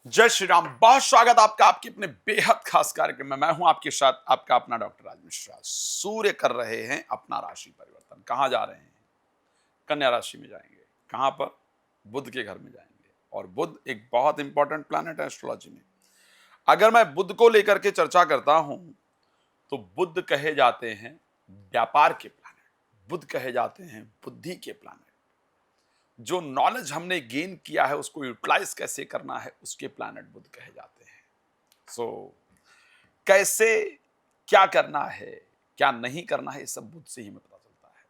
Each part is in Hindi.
जय श्री राम। बहुत स्वागत आपका आपके अपने बेहद खास कार्यक्रम में। मैं हूं आपके साथ आपका अपना डॉक्टर राज मिश्रा। सूर्य कर रहे हैं अपना राशि परिवर्तन। कहां जा रहे हैं? कन्या राशि में जाएंगे। कहां पर? बुध के घर में जाएंगे। और बुध एक बहुत इंपॉर्टेंट प्लैनेट है एस्ट्रोलॉजी में। अगर मैं बुध को लेकर के चर्चा करता हूं तो बुध कहे जाते हैं व्यापार के प्लैनेट, बुध कहे जाते हैं बुद्धि के प्लैनेट। जो नॉलेज हमने गेन किया है उसको यूटिलाइज कैसे करना है उसके प्लैनेट बुध कहे जाते हैं। सो कैसे, क्या करना है, क्या नहीं करना है, ये सब बुध से ही हमें पता चलता है।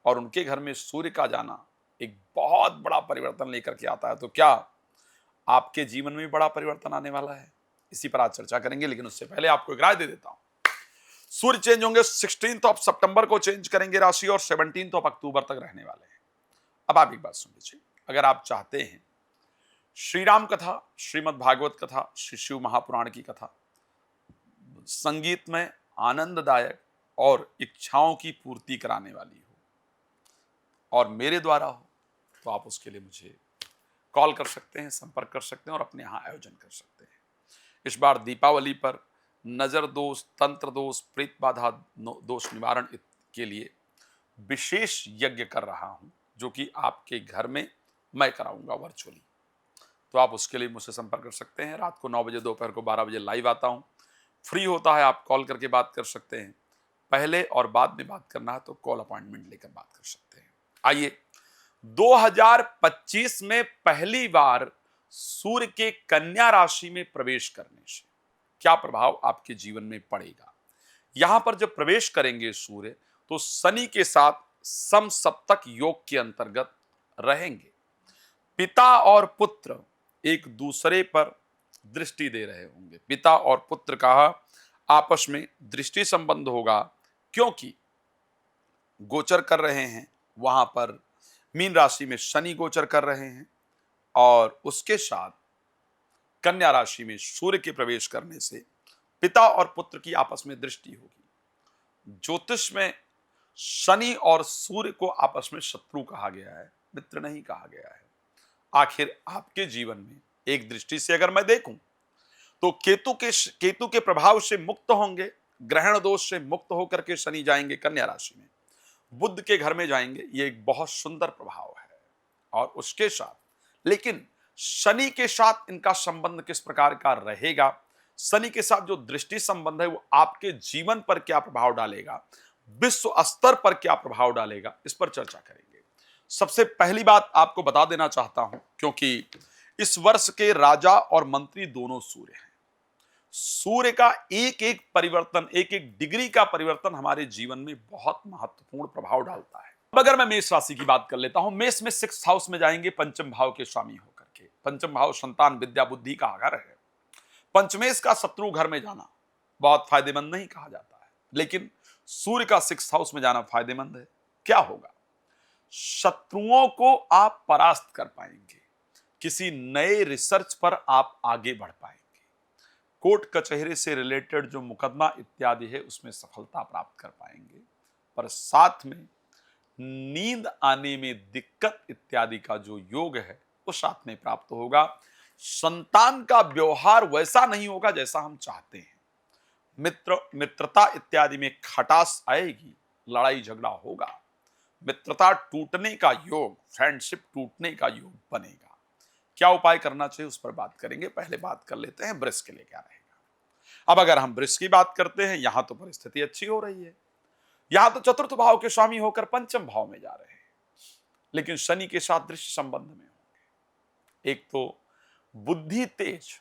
और उनके घर में सूर्य का जाना एक बहुत बड़ा परिवर्तन लेकर के आता है। तो क्या आपके जीवन में भी बड़ा परिवर्तन आने वाला है? इसी पर आज चर्चा करेंगे, लेकिन उससे पहले आपको एक राय दे देता हूं। सूर्य चेंज होंगे 16 ऑफ सितंबर को चेंज करेंगे राशि और 17 ऑफ अक्टूबर तक रहने वाले हैं। अब आप एक बात सुन लीजिए। अगर आप चाहते हैं श्री राम कथा, श्रीमद् भागवत कथा, श्री शिव महापुराण की कथा संगीत में आनंददायक और इच्छाओं की पूर्ति कराने वाली हो और मेरे द्वारा हो, तो आप उसके लिए मुझे कॉल कर सकते हैं, संपर्क कर सकते हैं और अपने यहाँ आयोजन कर सकते हैं। इस बार दीपावली पर नजर दोष, तंत्र दोष, प्रेत बाधा दोष निवारण के लिए विशेष यज्ञ कर रहा हूं, जो कि आपके घर में मैं कराऊंगा वर्चुअली। तो आप उसके लिए मुझसे संपर्क कर सकते हैं। रात को 9 बजे, दोपहर को 12 बजे लाइव आता हूं। फ्री होता है, आप कॉल करके बात कर सकते हैं। पहले और बाद में बात करना है तो कॉल अपॉइंटमेंट लेकर बात कर सकते हैं। आइए, 2025 में पहली बार सूर्य के कन्या राशि में प्रवेश करने से क्या प्रभाव आपके जीवन में पड़ेगा। यहां पर जब प्रवेश करेंगे सूर्य, तो शनि के साथ समसप्तक योग के अंतर्गत रहेंगे। पिता और पुत्र एक दूसरे पर दृष्टि दे रहे होंगे। पिता और पुत्र का आपस में दृष्टि संबंध होगा, क्योंकि गोचर कर रहे हैं वहां पर मीन राशि में शनि गोचर कर रहे हैं और उसके साथ कन्या राशि में सूर्य के प्रवेश करने से पिता और पुत्र की आपस में दृष्टि होगी। ज्योतिष में शनि और सूर्य को आपस में शत्रु कहा गया है, मित्र नहीं कहा गया है। आखिर आपके जीवन में एक दृष्टि से अगर मैं देखूं तो केतु के प्रभाव से मुक्त होंगे, ग्रहण दोष से मुक्त होकर के शनि जाएंगे कन्या राशि में, बुध के घर में जाएंगे। ये एक बहुत सुंदर प्रभाव है। और उसके साथ लेकिन शनि के साथ इनका संबंध किस प्रकार का रहेगा, शनि के साथ जो दृष्टि संबंध है वो आपके जीवन पर क्या प्रभाव डालेगा, विश्व स्तर पर क्या प्रभाव डालेगा, इस पर चर्चा करेंगे। सबसे पहली बात आपको बता देना चाहता हूं, क्योंकि इस वर्ष के राजा और मंत्री दोनों सूर्य हैं। सूर्य का एक एक परिवर्तन, एक एक डिग्री का परिवर्तन हमारे जीवन में बहुत महत्वपूर्ण प्रभाव डालता है। अब अगर मैं मेष राशि की बात कर लेता हूं, मेष में 6th हाउस में जाएंगे पंचम भाव के स्वामी होकर के। पंचम भाव संतान, विद्या, बुद्धि का घर है। पंचमेश का शत्रु घर में जाना बहुत फायदेमंद नहीं कहा जाता है, लेकिन सूर्य का 6th हाउस में जाना फायदेमंद है। क्या होगा? शत्रुओं को आप परास्त कर पाएंगे, किसी नए रिसर्च पर आप आगे बढ़ पाएंगे, कोर्ट कचहरी से रिलेटेड जो मुकदमा इत्यादि है उसमें सफलता प्राप्त कर पाएंगे। पर साथ में नींद आने में दिक्कत इत्यादि का जो योग है वो साथ में प्राप्त होगा। संतान का व्यवहार वैसा नहीं होगा जैसा हम चाहते हैं। मित्रता इत्यादि में खटास आएगी, लड़ाई झगड़ा होगा, मित्रता टूटने का योग, फ्रेंडशिप टूटने का योग बनेगा। क्या उपाय करना चाहिए उस पर बात करेंगे। पहले बात कर लेते हैं वृष के लिए क्या रहेगा। अब अगर हम वृष की बात करते हैं, यहां तो परिस्थिति अच्छी हो रही है। यहां तो चतुर्थ भाव के स्वामी होकर पंचम भाव में जा रहे हैं, लेकिन शनि के साथ दृश्य संबंध में होंगे। एक तो बुद्धि तेज,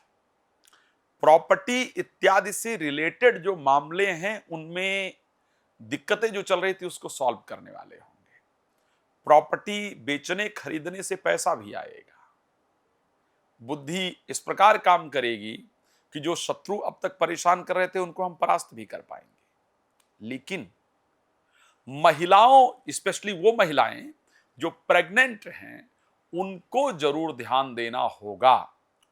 प्रॉपर्टी इत्यादि से रिलेटेड जो मामले हैं उनमें दिक्कतें जो चल रही थी उसको सॉल्व करने वाले होंगे। प्रॉपर्टी बेचने खरीदने से पैसा भी आएगा। बुद्धि इस प्रकार काम करेगी कि जो शत्रु अब तक परेशान कर रहे थे उनको हम परास्त भी कर पाएंगे। लेकिन महिलाओं, स्पेशली वो महिलाएं जो प्रेग्नेंट हैं, उनको जरूर ध्यान देना होगा।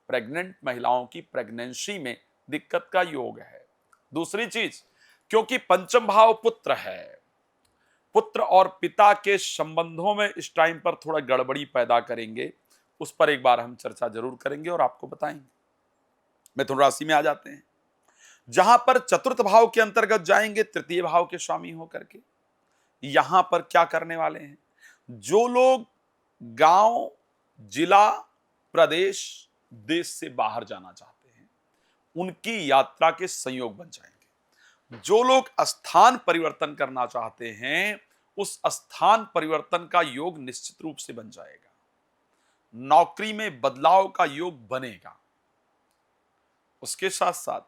प्रेग्नेंट महिलाओं की प्रेगनेंसी में दिक्कत का योग है। दूसरी चीज, क्योंकि पंचम भाव पुत्र है, पुत्र और पिता के संबंधों में इस टाइम पर थोड़ा गड़बड़ी पैदा करेंगे। उस पर एक बार हम चर्चा जरूर करेंगे और आपको बताएंगे। मिथुन राशि में आ जाते हैं, जहां पर चतुर्थ भाव के अंतर्गत जाएंगे तृतीय भाव के स्वामी होकर के। यहां पर क्या करने वाले हैं, जो लोग गांव, जिला, प्रदेश, देश से बाहर जाना चाहते हैं, उनकी यात्रा के संयोग बन जाएंगे। जो लोग स्थान परिवर्तन करना चाहते हैं, उस स्थान परिवर्तन का योग निश्चित रूप से बन जाएगा। नौकरी में बदलाव का योग बनेगा। उसके साथ साथ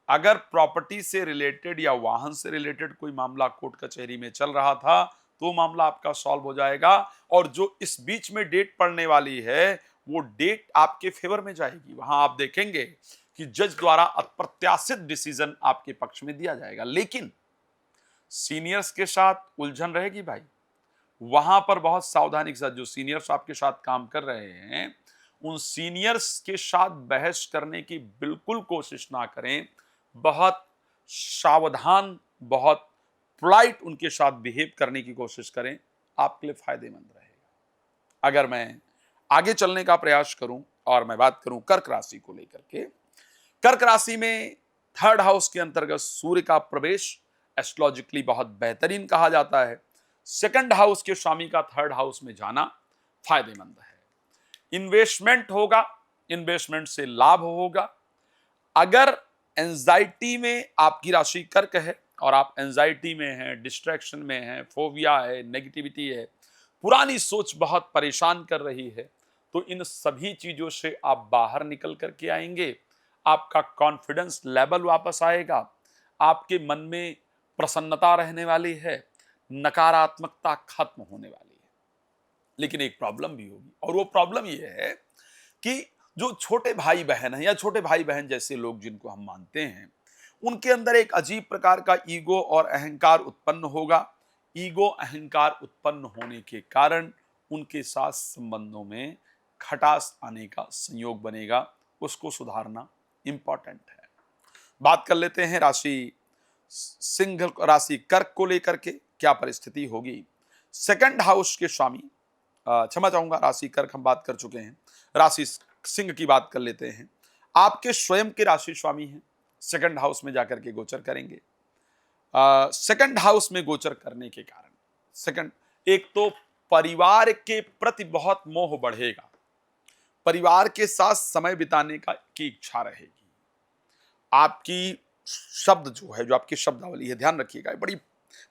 अगर प्रॉपर्टी से रिलेटेड या वाहन से रिलेटेड कोई मामला कोर्ट कचहरी में चल रहा था, तो मामला आपका सॉल्व हो जाएगा। और जो इस बीच में डेट पड़ने वाली है, वो डेट आपके फेवर में जाएगी। वहां आप देखेंगे कि जज द्वारा अप्रत्याशित डिसीजन आपके पक्ष में दिया जाएगा। लेकिन सीनियर्स के साथ उलझन रहेगी भाई। वहां पर बहुत सावधानी के साथ, जो सीनियर्स आपके साथ काम कर रहे हैं, उन सीनियर्स के साथ बहस करने की बिल्कुल कोशिश ना करें। बहुत सावधान, बहुत पोलाइट उनके साथ बिहेव करने की कोशिश करें, आपके लिए फायदेमंद रहेगा। अगर मैं आगे चलने का प्रयास करूं और मैं बात करूं कर्क राशि को लेकर के, कर्क राशि में थर्ड हाउस के अंतर्गत सूर्य का प्रवेश एस्ट्रोलॉजिकली बहुत बेहतरीन कहा जाता है। सेकंड हाउस के स्वामी का थर्ड हाउस में जाना फायदेमंद है। इन्वेस्टमेंट होगा, इन्वेस्टमेंट से लाभ होगा। अगर एंजाइटी में आपकी राशि कर्क है और आप एंजाइटी में हैं, डिस्ट्रैक्शन में हैं, फोबिया है, नेगेटिविटी है, पुरानी सोच बहुत परेशान कर रही है, तो इन सभी चीजों से आप बाहर निकल करके आएंगे। आपका कॉन्फिडेंस लेवल वापस आएगा। आपके मन में प्रसन्नता रहने वाली है, नकारात्मकता खत्म होने वाली है। लेकिन एक प्रॉब्लम भी होगी, और वो प्रॉब्लम ये है कि जो छोटे भाई बहन हैं या छोटे भाई बहन जैसे लोग जिनको हम मानते हैं, उनके अंदर एक अजीब प्रकार का ईगो और अहंकार उत्पन्न होगा। ईगो अहंकार उत्पन्न होने के कारण उनके साथ संबंधों में खटास आने का संयोग बनेगा। उसको सुधारना इंपॉर्टेंट है। बात कर लेते हैं राशि सिंह राशि कर्क को लेकर के क्या परिस्थिति होगी। सेकंड हाउस के स्वामी, क्षमा चाहूंगा, राशि कर्क हम बात कर चुके हैं, राशि सिंह की बात कर लेते हैं। आपके स्वयं के राशि स्वामी हैं, सेकंड हाउस में जाकर के गोचर करेंगे। सेकंड हाउस में गोचर करने के कारण सेकंड, एक तो परिवार के प्रति बहुत मोह बढ़ेगा, परिवार के साथ समय बिताने की इच्छा रहेगी। आपकी शब्द जो है, जो आपकी शब्दावली है, ध्यान रखिएगा, बड़ी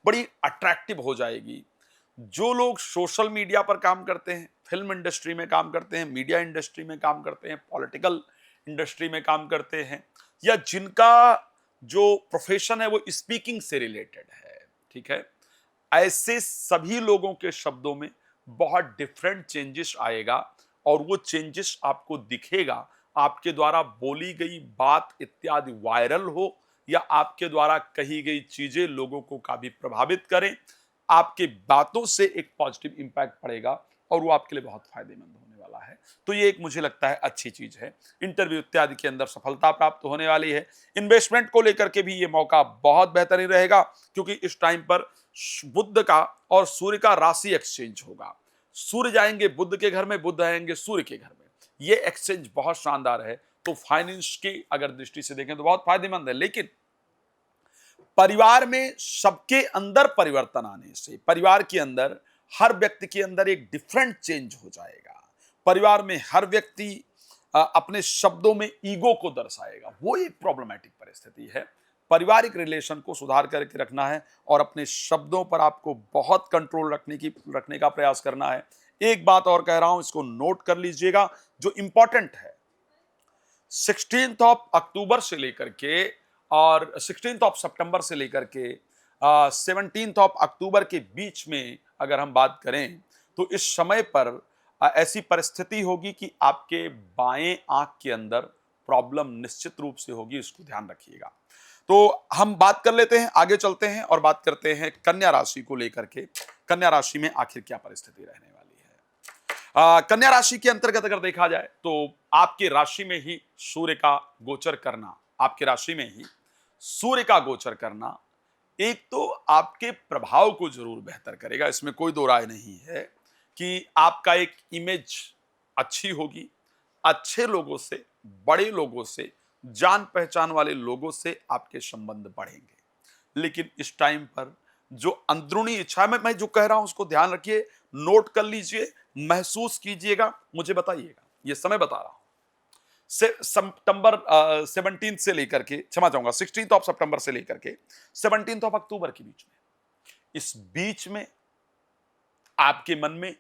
बड़ी अट्रैक्टिव हो जाएगी। जो लोग सोशल मीडिया पर काम करते हैं, फिल्म इंडस्ट्री में काम करते हैं, मीडिया इंडस्ट्री में काम करते हैं, पॉलिटिकल इंडस्ट्री में काम करते हैं, या जिनका जो प्रोफेशन है वो स्पीकिंग से रिलेटेड है, ठीक है, ऐसे सभी लोगों के शब्दों में बहुत डिफरेंट चेंजेस आएगा। और वो चेंजेस आपको दिखेगा, आपके द्वारा बोली गई बात इत्यादि वायरल हो, या आपके द्वारा कही गई चीजें लोगों को काफी प्रभावित करें। आपके बातों से एक पॉजिटिव इंपैक्ट पड़ेगा और वो आपके लिए बहुत फायदेमंद होने वाला है। तो ये एक मुझे लगता है अच्छी चीज है। इंटरव्यू इत्यादि के अंदर सफलता प्राप्त होने वाली है। इन्वेस्टमेंट को लेकर के भी ये मौका बहुत बेहतरीन रहेगा, क्योंकि इस टाइम पर बुध का और सूर्य का राशि एक्सचेंज होगा। सूर्य जाएंगे बुध के घर में, बुध आएंगे सूर्य के घर में। ये एक्सचेंज बहुत शानदार है। तो फाइनेंस की अगर दृष्टि से देखें तो बहुत फायदेमंद है। लेकिन परिवार में सबके अंदर परिवर्तन आने से परिवार के अंदर हर व्यक्ति के अंदर एक डिफरेंट चेंज हो जाएगा। परिवार में हर व्यक्ति अपने शब्दों में ईगो को दर्शाएगा। वो एक प्रॉब्लमैटिक परिस्थिति है। पारिवारिक रिलेशन को सुधार करके रखना है और अपने शब्दों पर आपको बहुत कंट्रोल रखने का प्रयास करना है। एक बात और कह रहा हूं, इसको नोट कर लीजिएगा जो इंपॉर्टेंट है। 16 अक्टूबर से लेकर के और 16 सितंबर से लेकर के 17 अक्टूबर के बीच में अगर हम बात करें तो इस समय पर ऐसी परिस्थिति होगी कि आपके बाएं आंख के अंदर प्रॉब्लम निश्चित रूप से होगी। इसको ध्यान रखिएगा। तो हम बात कर लेते हैं, आगे चलते हैं और बात करते हैं कन्या राशि को लेकर के। कन्या राशि में आखिर क्या परिस्थिति रहने वाली है। कन्या राशि के अंतर्गत अगर देखा जाए तो आपके राशि में ही सूर्य का गोचर करना, आपके राशि में ही सूर्य का गोचर करना एक तो आपके प्रभाव को जरूर बेहतर करेगा। इसमें कोई दो राय नहीं है कि आपका एक इमेज अच्छी होगी। अच्छे लोगों से, बड़े लोगों से जान पहचान वाले लोगों से आपके संबंध बढ़ेंगे। लेकिन इस टाइम पर जो अंदरूनी इच्छा है, मैं जो कह रहा हूं उसको ध्यान रखिए, नोट कर लीजिए, महसूस कीजिएगा, मुझे बताइएगा। ये समय बता रहा हूं, से सितंबर 17 से लेकर के, क्षमा चाहूंगा, 16 ऑफ सितंबर से लेकर के 17 ऑफ अक्टूबर के बीच में, इस बीच में आपके मन में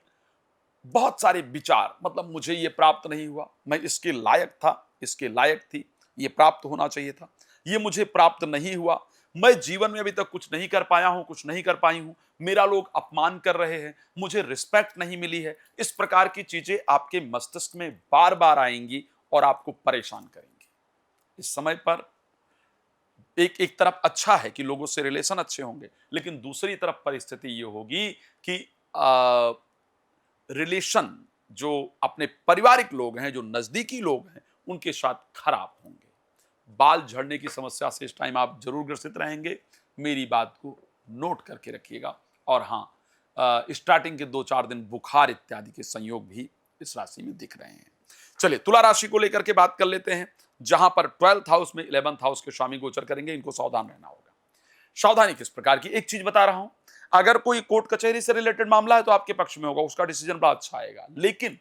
बहुत सारे विचार, मतलब मुझे ये प्राप्त नहीं हुआ, मैं इसके लायक था, इसके लायक थी, ये प्राप्त होना चाहिए था, ये मुझे प्राप्त नहीं हुआ, मैं जीवन में अभी तक कुछ नहीं कर पाया हूं, कुछ नहीं कर पाई हूं, मेरा लोग अपमान कर रहे हैं, मुझे रिस्पेक्ट नहीं मिली है। इस प्रकार की चीजें आपके मस्तिष्क में बार बार आएंगी और आपको परेशान करेंगी। इस समय पर एक एक तरफ अच्छा है कि लोगों से रिलेशन अच्छे होंगे, लेकिन दूसरी तरफ परिस्थिति ये होगी कि रिलेशन जो अपने पारिवारिक लोग हैं, जो नजदीकी लोग हैं, उनके साथ खराब होंगे। बाल झड़ने की समस्या से इस टाइम आप जरूर ग्रसित रहेंगे, मेरी बात को नोट करके रखिएगा। और हाँ, स्टार्टिंग के 2-4 दिन बुखार इत्यादि के संयोग भी इस राशि में दिख रहे हैं। चलिए तुला राशि को लेकर के बात कर लेते हैं, जहां पर 12th हाउस में 11th हाउस के स्वामी गोचर करेंगे। इनको सावधान रहना होगा। सावधानी किस प्रकार की, एक चीज बता रहा हूं, अगर कोई कोर्ट कचहरी से रिलेटेड मामला है तो आपके पक्ष में होगा, उसका डिसीजन बड़ा अच्छा आएगा। लेकिन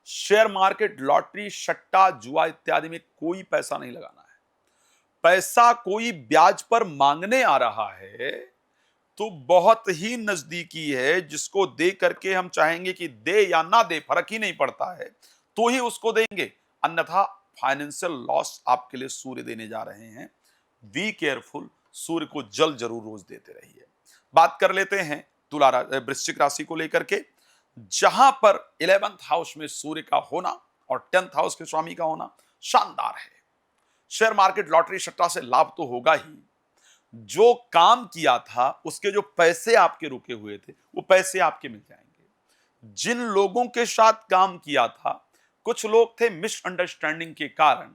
शेयर मार्केट, लॉटरी, सट्टा, जुआ इत्यादि में कोई पैसा नहीं लगाना है। पैसा कोई ब्याज पर मांगने आ रहा है तो बहुत ही नजदीकी है, जिसको दे करके हम चाहेंगे कि दे या ना दे, फर्क ही नहीं पड़ता है, तो ही उसको देंगे, अन्यथा फाइनेंशियल लॉस आपके लिए सूर्य देने जा रहे हैं। बी केयरफुल, सूर्य को जल जरूर रोज देते रहिए। बात कर लेते हैं वृश्चिक राशि को लेकर के, जहां पर 11th हाउस में सूर्य का होना और 10th हाउस के स्वामी का होना शानदार है। शेयर मार्केट, लॉटरी, सट्टा से लाभ तो होगा ही, जो काम किया था उसके जो पैसे आपके रुके हुए थे वो पैसे आपके मिल जाएंगे। जिन लोगों के साथ काम किया था, कुछ लोग थे मिसअंडरस्टैंडिंग के कारण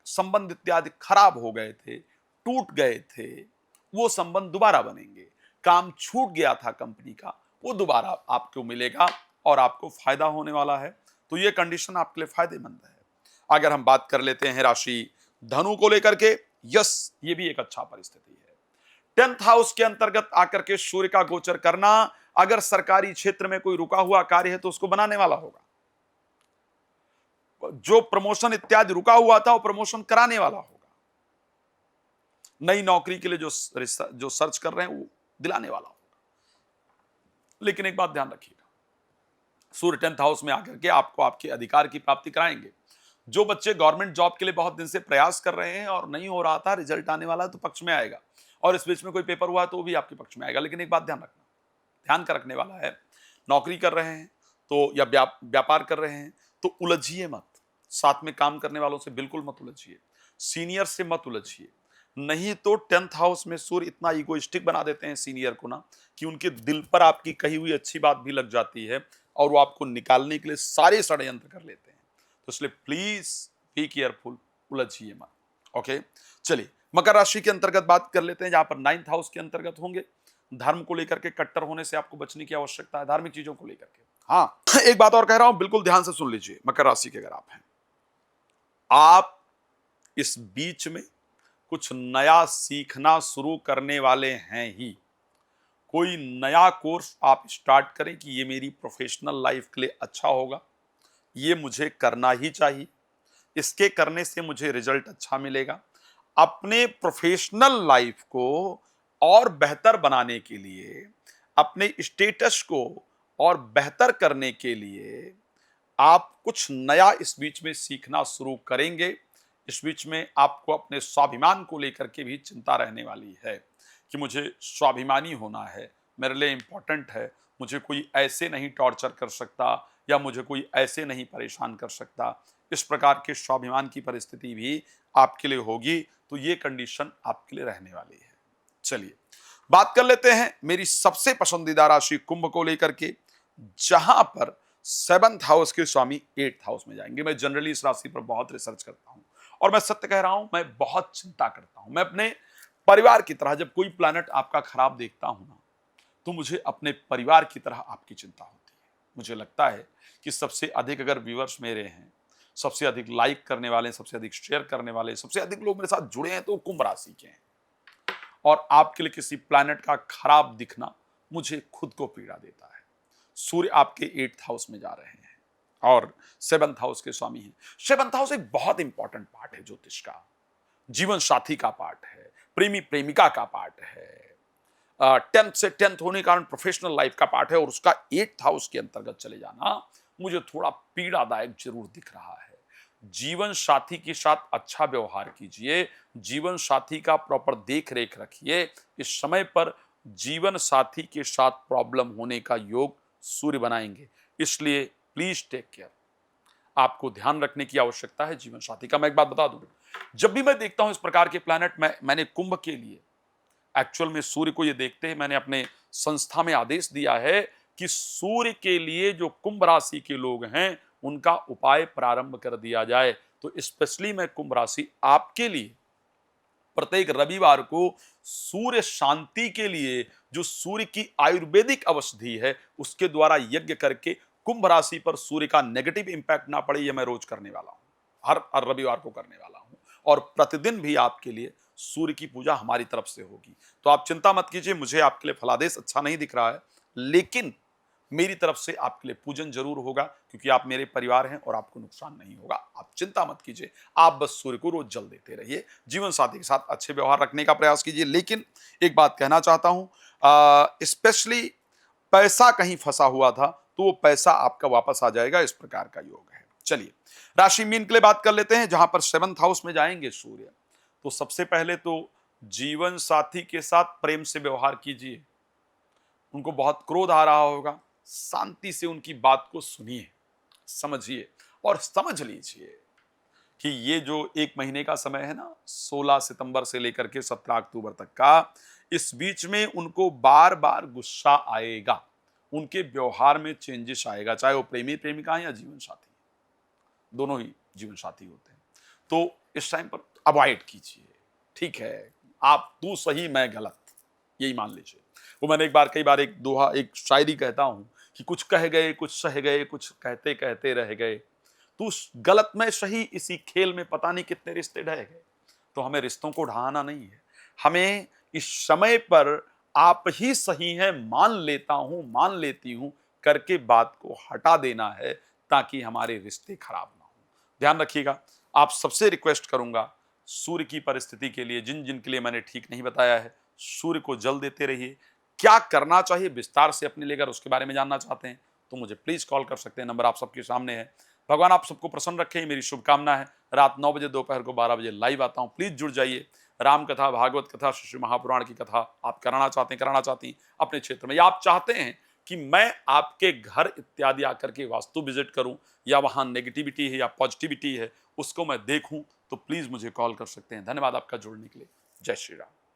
संबंध इत्यादि खराब हो गए थे, टूट गए थे, वो संबंध दोबारा बनेंगे। काम छूट गया था कंपनी का, वो दोबारा आपको मिलेगा और आपको फायदा होने वाला है। तो ये कंडीशन आपके लिए फायदेमंद है। अगर हम बात कर लेते हैं राशि धनु को लेकर के, यस, ये भी एक अच्छा परिस्थिति है। 10th हाउस के अंतर्गत आकर के सूर्य का गोचर करना, अगर सरकारी क्षेत्र में कोई रुका हुआ कार्य है तो उसको बनाने वाला होगा। जो प्रमोशन इत्यादि रुका हुआ था वो प्रमोशन कराने वाला होगा। नई नौकरी के लिए जो सर्च कर रहे हैं वो दिलाने वाला होगा। लेकिन एक बात ध्यान रखिएगा, सूर्य 10th हाउस में आकर के आपको आपके अधिकार की प्राप्ति कराएंगे। जो बच्चे गवर्नमेंट जॉब के लिए बहुत दिन से प्रयास कर रहे हैं और नहीं हो रहा था, रिजल्ट आने वाला है तो पक्ष में आएगा, और इस बीच में कोई पेपर हुआ तो वो भी आपके पक्ष में आएगा। लेकिन एक बात ध्यान रखना, ध्यान का रखने वाला है, नौकरी कर रहे हैं तो या व्यापार कर रहे हैं तो उलझिए मत, साथ में काम करने वालों से बिल्कुल मत उलझिए, सीनियर से मत उलझिए, नहीं तो 10th हाउस में सूर्य इतना इगोइस्टिक बना देते हैं सीनियर को ना, कि उनके दिल पर आपकी कही हुई अच्छी बात भी लग जाती है और वो आपको निकालने के लिए सारे षड्यंत्र कर लेते हैं। तो इसलिए प्लीज बी केयरफुल, उलझिए मत। ओके, चलिए मकर राशि के अंतर्गत बात कर लेते हैं, जहां पर 9th हाउस के अंतर्गत होंगे। धर्म को लेकर के कट्टर होने से आपको बचने की आवश्यकता है, धार्मिक चीजों को लेकर के। हाँ, एक बात और कह रहा हूं, बिल्कुल ध्यान से सुन लीजिए मकर राशि के अगर आप हैं, आप इस बीच में कुछ नया सीखना शुरू करने वाले हैं ही। कोई नया कोर्स आप स्टार्ट करें कि ये मेरी प्रोफेशनल लाइफ के लिए अच्छा होगा, ये मुझे करना ही चाहिए, इसके करने से मुझे रिजल्ट अच्छा मिलेगा। अपने प्रोफेशनल लाइफ को और बेहतर बनाने के लिए, अपने स्टेटस को और बेहतर करने के लिए आप कुछ नया इस बीच में सीखना शुरू करेंगे। इस बीच में आपको अपने स्वाभिमान को लेकर के भी चिंता रहने वाली है कि मुझे स्वाभिमानी होना है, मेरे लिए इंपॉर्टेंट है, मुझे कोई ऐसे नहीं टॉर्चर कर सकता या मुझे कोई ऐसे नहीं परेशान कर सकता। इस प्रकार के स्वाभिमान की परिस्थिति भी आपके लिए होगी, तो ये कंडीशन आपके लिए रहने वाली है। चलिए बात कर लेते हैं मेरी सबसे पसंदीदा राशि कुंभ को लेकर के, जहां पर 7th हाउस के स्वामी 8th हाउस में जाएंगे। मैं जनरली इस राशि पर बहुत रिसर्च करता हूं और मैं सत्य कह रहा हूं, मैं बहुत चिंता करता हूं। मैं अपने परिवार की तरह, जब कोई प्लैनेट आपका खराब देखता हूं ना, तो मुझे अपने परिवार की तरह आपकी चिंता होती है। मुझे लगता है कि सबसे अधिक अगर व्यूअर्स मेरे हैं सबसे अधिक लाइक करने वाले, सबसे अधिक शेयर करने वाले, सबसे अधिक लोग मेरे साथ जुड़े हैं तो कुंभ राशि के हैं। और आपके लिए किसी प्लैनेट का खराब दिखना मुझे खुद को पीड़ा देता है। सूर्य आपके 8th हाउस में जा रहे हैं और 7th हाउस के स्वामी हैं। 7th हाउस एक बहुत इंपॉर्टेंट पार्ट है ज्योतिष का, जीवन साथी का पार्ट है, प्रेमी प्रेमिका का पार्ट है, 10th से 10th होने के कारण प्रोफेशनल लाइफ का पार्ट है। और उसका 8th हाउस के अंतर्गत चले जाना मुझे थोड़ा पीड़ादायक जरूर दिख रहा है। जीवन साथी के साथ अच्छा व्यवहार कीजिए, जीवन साथी का प्रॉपर देख रेख रखिए। इस समय पर जीवन साथी के साथ प्रॉब्लम होने का योग सूर्य बनाएंगे, इसलिए प्लीज टेक केयर। आपको ध्यान रखने की आवश्यकता है जीवन साथी का। मैं एक बात बता दूं, जब भी मैं देखता हूं इस प्रकार के प्लैनेट, मैंने कुंभ के लिए एक्चुअल में सूर्य को ये देखते हैं, मैंने अपने संस्था में आदेश दिया है कि सूर्य के लिए जो कुंभ राशि के लोग हैं उनका उपाय प्रारंभ कर दिया जाए। तो स्पेशली मैं कुंभ राशि आपके लिए प्रत्येक रविवार को सूर्य शांति के लिए, जो सूर्य की आयुर्वेदिक औषधि है उसके द्वारा यज्ञ करके कुंभ राशि पर सूर्य का नेगेटिव इंपैक्ट ना पड़े, यह मैं रोज करने वाला हूं, हर रविवार को करने वाला हूं। और प्रतिदिन भी आपके लिए सूर्य की पूजा हमारी तरफ से होगी। तो आप चिंता मत कीजिए, मुझे आपके लिए फलादेश अच्छा नहीं दिख रहा है, लेकिन मेरी तरफ से आपके लिए पूजन जरूर होगा, क्योंकि आप मेरे परिवार हैं और आपको नुकसान नहीं होगा। आप चिंता मत कीजिए, आप बस सूर्य को रोज जल देते रहिए, जीवन साथी के साथ अच्छे व्यवहार रखने का प्रयास कीजिए। लेकिन एक बात कहना चाहता हूं, स्पेशली पैसा कहीं फंसा हुआ था तो वो पैसा आपका वापस आ जाएगा, इस प्रकार का योग है। चलिए राशि मीन के लिए बात कर लेते हैं, जहां पर 7th हाउस में जाएंगे सूर्य। तो सबसे पहले तो जीवन साथी के साथ प्रेम से व्यवहार कीजिए। उनको बहुत क्रोध आ रहा होगा, शांति से उनकी बात को सुनिए, समझिए और समझ लीजिए कि ये जो 1 महीने का समय है ना, 16 सितंबर से लेकर के 17 अक्टूबर तक का, इस बीच में उनको बार बार गुस्सा आएगा, उनके व्यवहार में चेंजेस आएगा, चाहे वो प्रेमी प्रेमिका है या जीवन साथी, दोनों ही जीवन साथी होते हैं। तो इस टाइम पर अवॉइड कीजिए, ठीक है, आप तू सही मैं गलत, यही मान लीजिए। वो मैंने कई बार एक दोहा, एक शायरी कहता हूं कि कुछ कह गए, कुछ सह गए, कुछ कहते कहते रह गए, तू गलत में सही, इसी खेल में पता नहीं कितने रिश्ते ढह गए। तो हमें रिश्तों को ढहाना नहीं है, हमें इस समय पर आप ही सही है, मान लेता हूं, मान लेती हूं करके बात को हटा देना है, ताकि हमारे रिश्ते खराब ना हो। ध्यान रखिएगा। आप सबसे रिक्वेस्ट करूंगा, सूर्य की परिस्थिति के लिए, जिन जिन के लिए मैंने ठीक नहीं बताया है, सूर्य को जल देते रहिए। क्या करना चाहिए विस्तार से अपने लिए, अगर उसके बारे में जानना चाहते हैं तो मुझे प्लीज कॉल कर सकते हैं, नंबर आप सबके सामने है। भगवान आप सबको प्रसन्न रखे, मेरी शुभकामना है। रात 9 बजे, दोपहर को 12 बजे लाइव आता हूं, प्लीज जुड़ जाइए। राम कथा, भागवत कथा, श्री महापुराण की कथा आप कराना चाहते हैं, कराना चाहती हैं अपने क्षेत्र में, या आप चाहते हैं कि मैं आपके घर इत्यादि आकर के वास्तु विजिट करूं, या वहां नेगेटिविटी है या पॉजिटिविटी है उसको मैं देखूं, तो प्लीज मुझे कॉल कर सकते हैं। धन्यवाद आपका जुड़ने के लिए। जय श्री राम।